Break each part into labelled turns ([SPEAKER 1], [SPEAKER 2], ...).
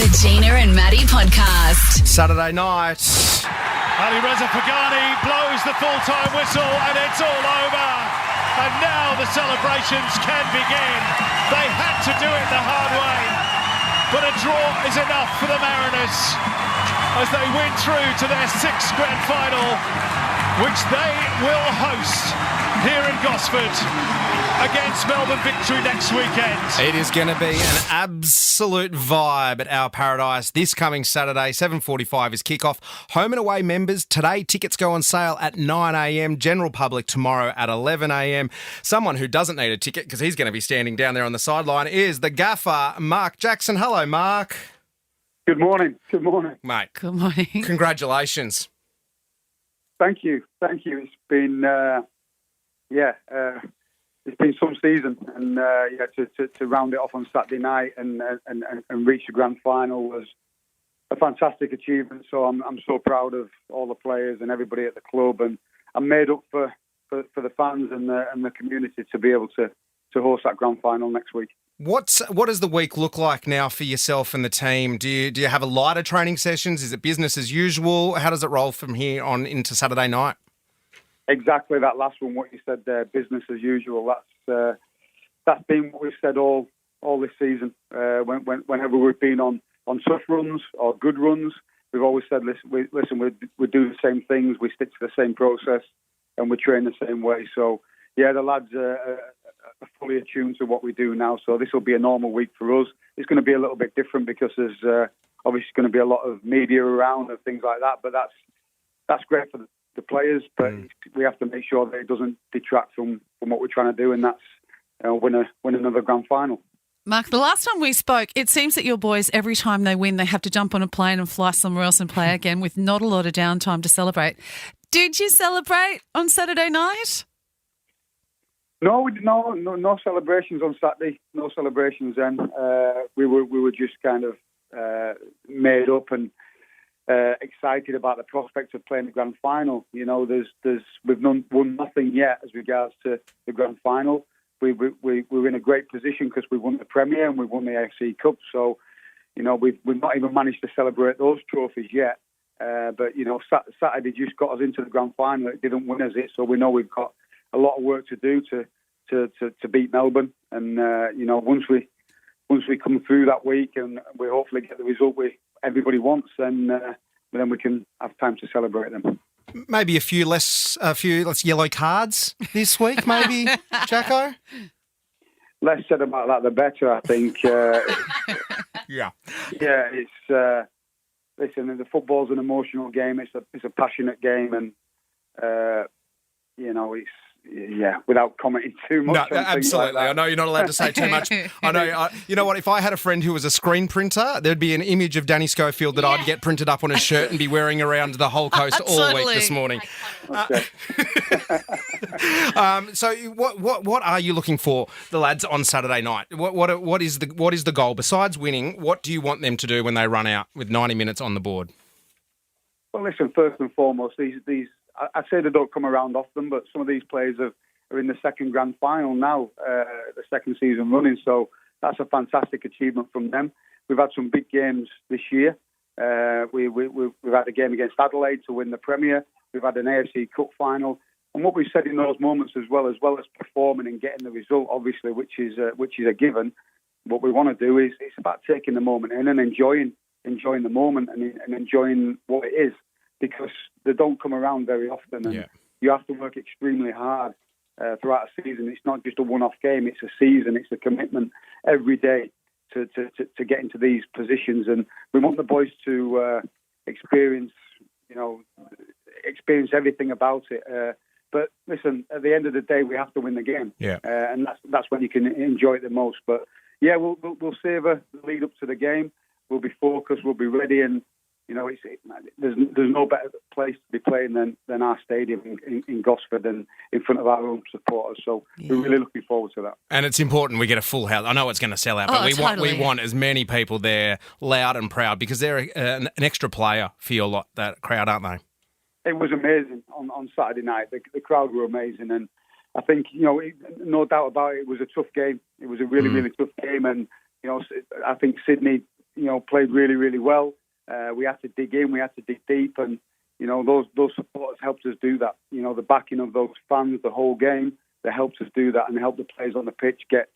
[SPEAKER 1] The Gina and Matty podcast.
[SPEAKER 2] Saturday night.
[SPEAKER 3] Ali Reza Pagani blows the full-time whistle and it's all over. And now the celebrations can begin. They had to do it the hard way. But a draw is enough for the Mariners as they win through to their sixth grand final, which they will host here in Gosford against Melbourne Victory next weekend.
[SPEAKER 2] It is going to be an absolute vibe at our Paradise this coming Saturday. 7:45 is kickoff. Home and away members today. Tickets go on sale at 9 a.m. General public tomorrow at 11 a.m. Someone who doesn't need a ticket because he's going to be standing down there on the sideline is the gaffer, Mark Jackson. Hello, Mark.
[SPEAKER 4] Good morning. Good morning.
[SPEAKER 2] Mate.
[SPEAKER 5] Good morning.
[SPEAKER 2] Congratulations.
[SPEAKER 4] Thank you. It's been, it's been some season, and to round it off on Saturday night and reach the grand final was a fantastic achievement. So I'm so proud of all the players and everybody at the club, and I'm made up for the fans and the community to be able to host that grand final next week.
[SPEAKER 2] What does the week look like now for yourself and the team? Do you have a lighter training sessions? Is it business as usual? How does it roll from here on into Saturday night?
[SPEAKER 4] Exactly that last one, what you said there, business as usual. That's been what we've said all this season. Whenever we've been on tough runs or good runs, we've always said, we do the same things, we stick to the same process, and we train the same way. So, yeah, the lads are fully attuned to what we do now. So this will be a normal week for us. It's going to be a little bit different because there's obviously going to be a lot of media around and things like that. But that's great for the players. But we have to make sure that it doesn't detract from what we're trying to do, and that's win another grand final.
[SPEAKER 5] Mark, the last time we spoke, it seems that your boys, every time they win, they have to jump on a plane and fly somewhere else and play again with not a lot of downtime to celebrate. Did you celebrate on Saturday night?
[SPEAKER 4] No celebrations on Saturday. No celebrations then. We were just kind of made up and excited about the prospect of playing the grand final. You know, we've won nothing yet as regards to the grand final. We're in a great position because we won the Premier and we won the AFC Cup. So, you know, we've not even managed to celebrate those trophies yet. But you know, Saturday just got us into the grand final. It didn't win us it, so we know we've got a lot of work to do to beat Melbourne, and you know, once we come through that week and we hopefully get the result everybody wants, then we can have time to celebrate them.
[SPEAKER 2] Maybe a few less yellow cards this week, maybe, Jacko?
[SPEAKER 4] Less said about that, the better, I think.
[SPEAKER 2] Yeah,
[SPEAKER 4] it's listen. The football's an emotional game. It's a passionate game, and you know, it's. Yeah, without commenting too much.
[SPEAKER 2] No, absolutely. Like I know you're not allowed to say too much. I know. You know what? If I had a friend who was a screen printer, there'd be an image of Danny Schofield that I'd get printed up on a shirt and be wearing around the whole coast all week this morning.
[SPEAKER 4] Okay.
[SPEAKER 2] So, what are you looking for the lads on Saturday night? What is the goal besides winning? What do you want them to do when they run out with 90 minutes on the board?
[SPEAKER 4] Well, listen. First and foremost, these. I say they don't come around often, but some of these players are in the second grand final now, the second season running. So that's a fantastic achievement from them. We've had some big games this year. We've had a game against Adelaide to win the Premier. We've had an AFC Cup final. And what we've said in those moments as well as performing and getting the result, obviously, which is a given. What we want to do is it's about taking the moment in and enjoying the moment and enjoying what it is. Because they don't come around very often, and you have to work extremely hard throughout a season. It's not just a one-off game; it's a season. It's a commitment every day to get into these positions, and we want the boys to experience everything about it. But listen, at the end of the day, we have to win the game, and that's when you can enjoy it the most. But yeah, we'll savour the lead up to the game. We'll be focused. We'll be ready, and. You know, there's no better place to be playing than our stadium in Gosford and in front of our own supporters. So we're really looking forward to that. And
[SPEAKER 2] it's important we get a full house. I know it's going to sell out, but we want as many people there, loud and proud, because they're an extra player for your lot, that crowd, aren't they?
[SPEAKER 4] It was amazing on Saturday night. The crowd were amazing, and I think, you know, no doubt about it, it was a tough game. It was a really, really tough game, and you know, I think Sydney played really, really well. We had to dig in, we had to dig deep, and those supporters helped us do that. The backing of those fans, the whole game, they helped us do that and helped the players on the pitch get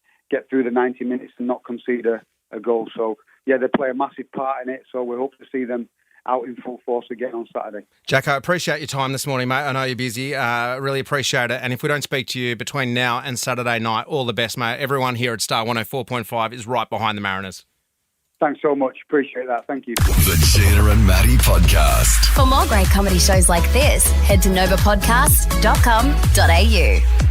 [SPEAKER 4] through the 90 minutes and not concede a goal. So, yeah, they play a massive part in it. So we hope to see them out in full force again on Saturday.
[SPEAKER 2] Jacko, appreciate your time this morning, mate. I know you're busy. Really appreciate it. And if we don't speak to you between now and Saturday night, all the best, mate. Everyone here at Star 104.5 is right behind the Mariners.
[SPEAKER 4] Thanks so much. Appreciate that. Thank you.
[SPEAKER 6] The Gina and Matty Podcast.
[SPEAKER 1] For more great comedy shows like this, head to novapodcast.com.au.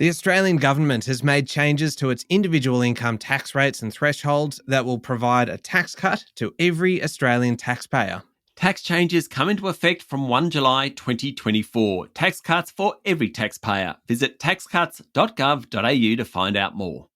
[SPEAKER 7] The Australian government has made changes to its individual income tax rates and thresholds that will provide a tax cut to every Australian taxpayer.
[SPEAKER 8] Tax changes come into effect from 1 July 2024. Tax cuts for every taxpayer. Visit taxcuts.gov.au to find out more.